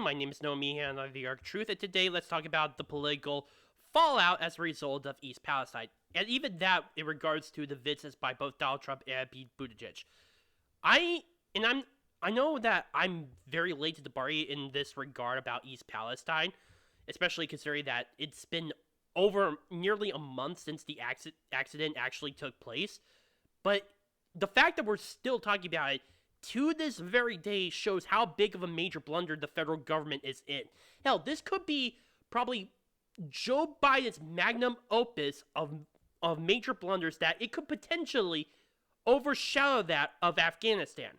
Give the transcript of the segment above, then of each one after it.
My name is Noah Meehan, and I'm the Arc Truth, and today let's talk about the political fallout as a result of East Palestine, and even that in regards to the visits by both Donald Trump and Pete Buttigieg. I know that I'm very late to the party in this regard about East Palestine, especially considering that it's been over nearly a month since the accident actually took place. But the fact that we're still talking about it to this very day shows how big of a major blunder the federal government is in. Hell, this could be probably Joe Biden's magnum opus of major blunders that it could potentially overshadow that of Afghanistan.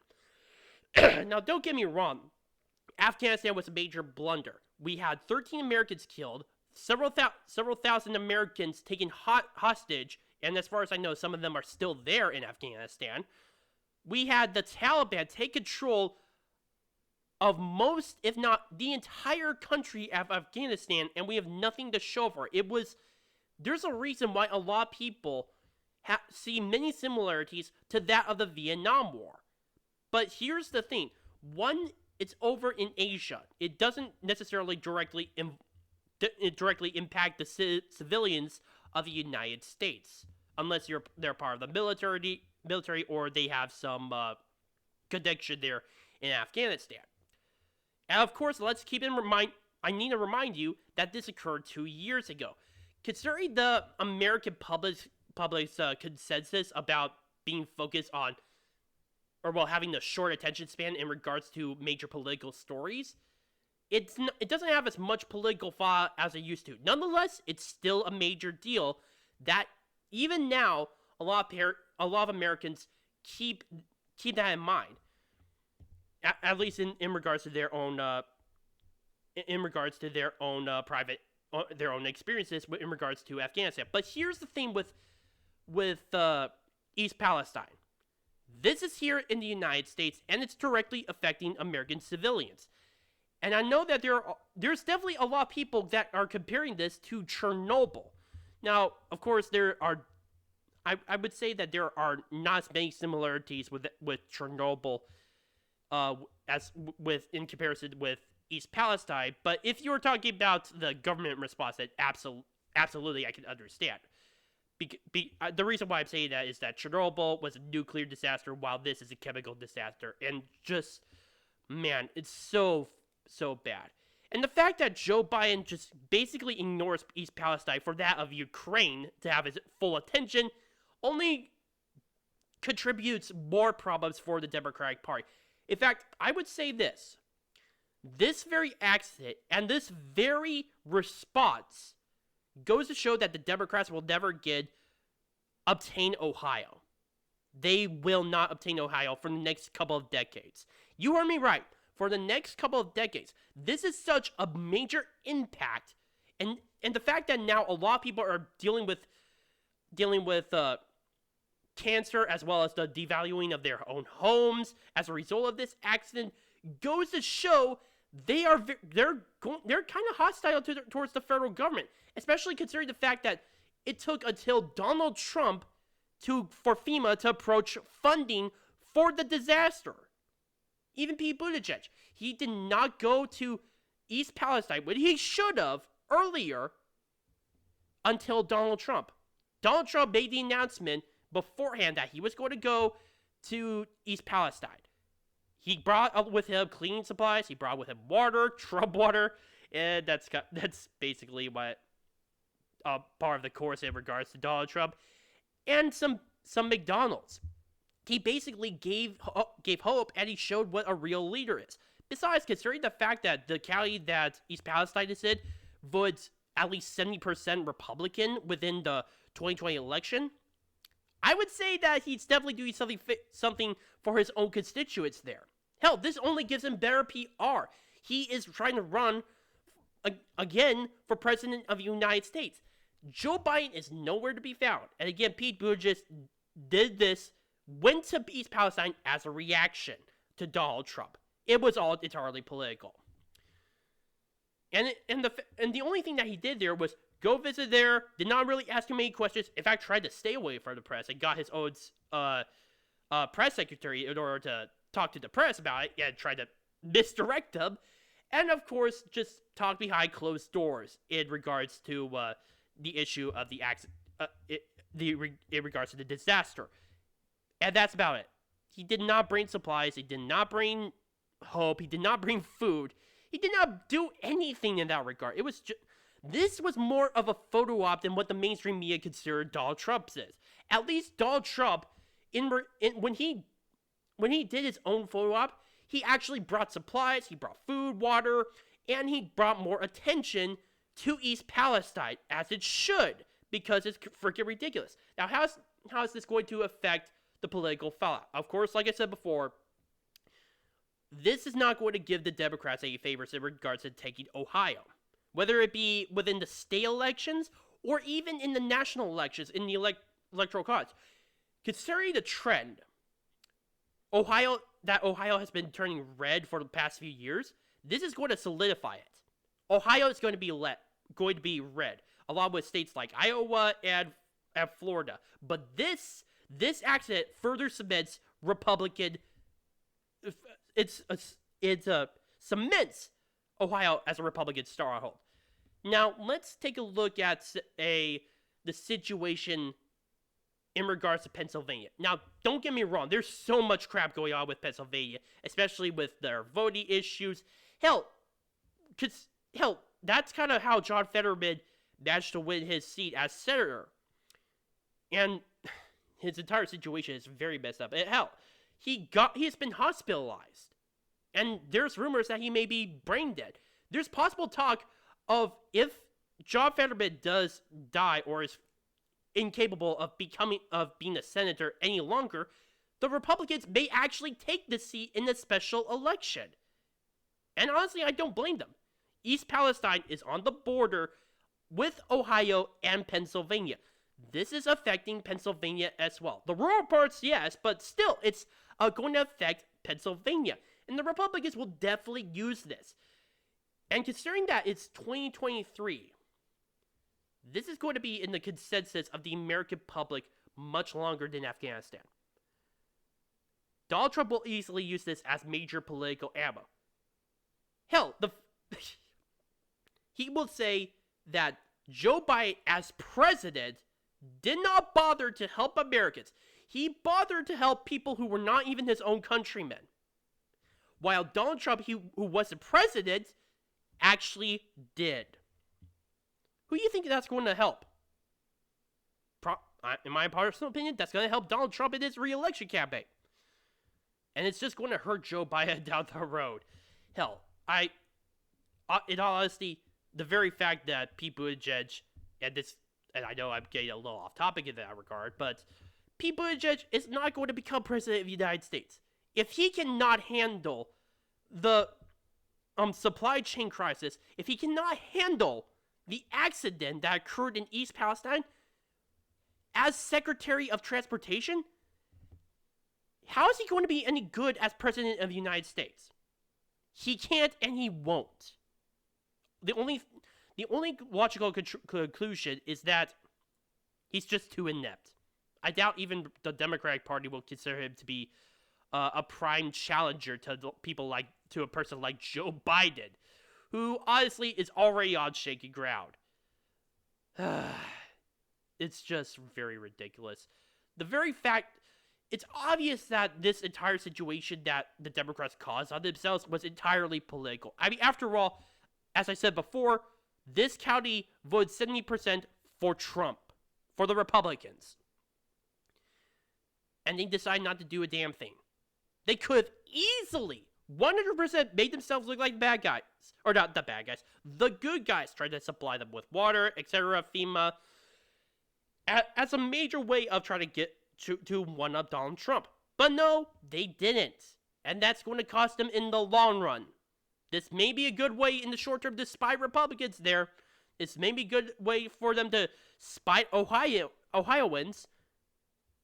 Now, don't get me wrong. Afghanistan was a major blunder. We had 13 Americans killed, several thousand Americans taken hostage, and as far as I know, some of them are still there in Afghanistan. We had the Taliban take control of most, if not the entire country of Afghanistan, and we have nothing to show for it. There's a reason why a lot of people see many similarities to that of the Vietnam War. But here's the thing. One, it's over in Asia. It doesn't necessarily directly impact the civilians of the United States, unless they're part of the military or they have some connection there in Afghanistan. And of course, let's keep in mind, I need to remind you that this occurred 2 years ago. Considering the American public's consensus about being focused on, having a short attention span in regards to major political stories, it doesn't have as much political fallout as it used to. Nonetheless, it's still a major deal that even now, a lot of Americans keep that in mind, at least in regards to their own private their own experiences in regards to Afghanistan. But here's the thing with East Palestine. This is here in the United States, and it's directly affecting American civilians. And I know that there's definitely a lot of people that are comparing this to Chernobyl. Now, of course, I would say that there are not as many similarities with Chernobyl in comparison with East Palestine. But if you were talking about the government response, that absolutely I can understand. The reason why I'm saying that is that Chernobyl was a nuclear disaster, while this is a chemical disaster, and just, man, it's so bad. And the fact that Joe Biden just basically ignores East Palestine for that of Ukraine to have his full attention only contributes more problems for the Democratic Party. In fact, I would say this very accident and this very response goes to show that the Democrats will never obtain Ohio. They will not obtain Ohio for the next couple of decades. You heard me right. For the next couple of decades. This is such a major impact. And the fact that now a lot of people are dealing with cancer, as well as the devaluing of their own homes as a result of this accident, goes to show they're kind of hostile towards the federal government, especially considering the fact that it took until Donald Trump for FEMA to approach funding for the disaster. Even Pete Buttigieg, he did not go to East Palestine, but he should have earlier until Donald Trump. Donald Trump made the announcement beforehand that he was going to go to East Palestine. He brought with him cleaning supplies. He brought with him water, Trump water, and that's basically what part of the course in regards to Donald Trump, and some McDonald's. He basically gave hope, and he showed what a real leader is. Besides, considering the fact that the county that East Palestine is in votes at least 70% Republican within the 2020 election, I would say that he's definitely doing something for his own constituents there. Hell, this only gives him better PR. He is trying to run again for president of the United States. Joe Biden is nowhere to be found. And again, Pete Buttigieg went to East Palestine as a reaction to Donald Trump. It was all entirely political. And the only thing that he did there was go visit there, did not really ask him any questions. In fact, tried to stay away from the press and got his own press secretary in order to talk to the press about it and tried to misdirect them. And of course, just talk behind closed doors in regards to the issue of the accident, in regards to the disaster. And that's about it. He did not bring supplies. He did not bring hope. He did not bring food. He did not do anything in that regard. It was just, this was more of a photo op than what the mainstream media considered Donald Trump's is. At least Donald Trump, when he did his own photo op, he actually brought supplies, he brought food, water, and he brought more attention to East Palestine, as it should, because it's freaking ridiculous. Now, how is this going to affect the political fallout? Of course, like I said before, this is not going to give the Democrats any favors in regards to taking Ohio. Whether it be within the state elections or even in the national elections, in the electoral college. Considering the trend, Ohio has been turning red for the past few years, this is going to solidify it. Ohio is going to be red, along with states like Iowa and Florida. But this accident further cements Republican. It cements Ohio as a Republican stronghold. Now let's take a look at the situation in regards to Pennsylvania. Now, don't get me wrong, there's so much crap going on with Pennsylvania, especially with their voting issues. Hell, that's kind of how John Fetterman managed to win his seat as senator. And his entire situation is very messed up. And hell, he's been hospitalized. And there's rumors that he may be brain dead. There's possible talk of, if John Fetterman does die or is incapable of being a senator any longer, the Republicans may actually take the seat in the special election. And honestly, I don't blame them. East Palestine is on the border with Ohio and Pennsylvania. This is affecting Pennsylvania as well. The rural parts, yes, but still, it's going to affect Pennsylvania. And the Republicans will definitely use this. And considering that it's 2023, this is going to be in the consensus of the American public much longer than Afghanistan. Donald Trump will easily use this as major political ammo. Hell, he will say that Joe Biden, as president, did not bother to help Americans. He bothered to help people who were not even his own countrymen. While Donald Trump, who was the president, actually did. Who do you think that's going to help? In my personal opinion, that's going to help Donald Trump in his re-election campaign. And it's just going to hurt Joe Biden down the road. Hell, in all honesty, the very fact that Pete Buttigieg, and I know I'm getting a little off topic in that regard, but Pete Buttigieg is not going to become president of the United States. If he cannot handle the supply chain crisis, if he cannot handle the accident that occurred in East Palestine, as Secretary of Transportation, how is he going to be any good as President of the United States? He can't and he won't. The only logical conclusion is that he's just too inept. I doubt even the Democratic Party will consider him to be a prime challenger to a person like Joe Biden, who honestly is already on shaky ground. It's just very ridiculous. The very fact, it's obvious that this entire situation that the Democrats caused on themselves was entirely political. I mean, after all, as I said before, this county voted 70% for Trump, for the Republicans. And they decided not to do a damn thing. They could have easily 100% made themselves look like bad guys. Or not the bad guys. The good guys. Tried to supply them with water, etc. FEMA. As a major way of trying to get to one-up Donald Trump. But no, they didn't. And that's going to cost them in the long run. This may be a good way in the short term to spite Republicans there. This may be a good way for them to spite Ohioans.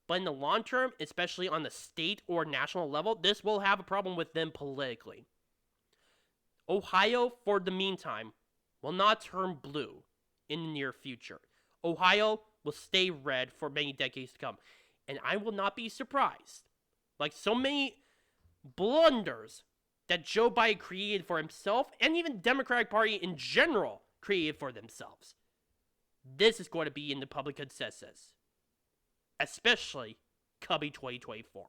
But in the long term, especially on the state or national level, this will have a problem with them politically. Ohio, for the meantime, will not turn blue in the near future. Ohio will stay red for many decades to come. And I will not be surprised. Like so many blunders that Joe Biden created for himself, and even the Democratic Party in general created for themselves. This is going to be in the public consensus, especially coming 2024.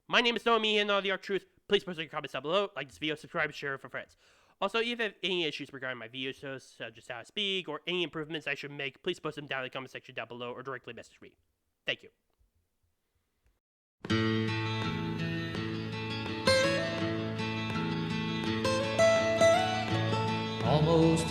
My name is Noah Meehan, all the Arc Truth. Please post your comments down below, like this video, subscribe, share it for friends. Also, if you have any issues regarding my videos, such as how to speak, or any improvements I should make, please post them down in the comment section down below, or directly message me. Thank you. Almost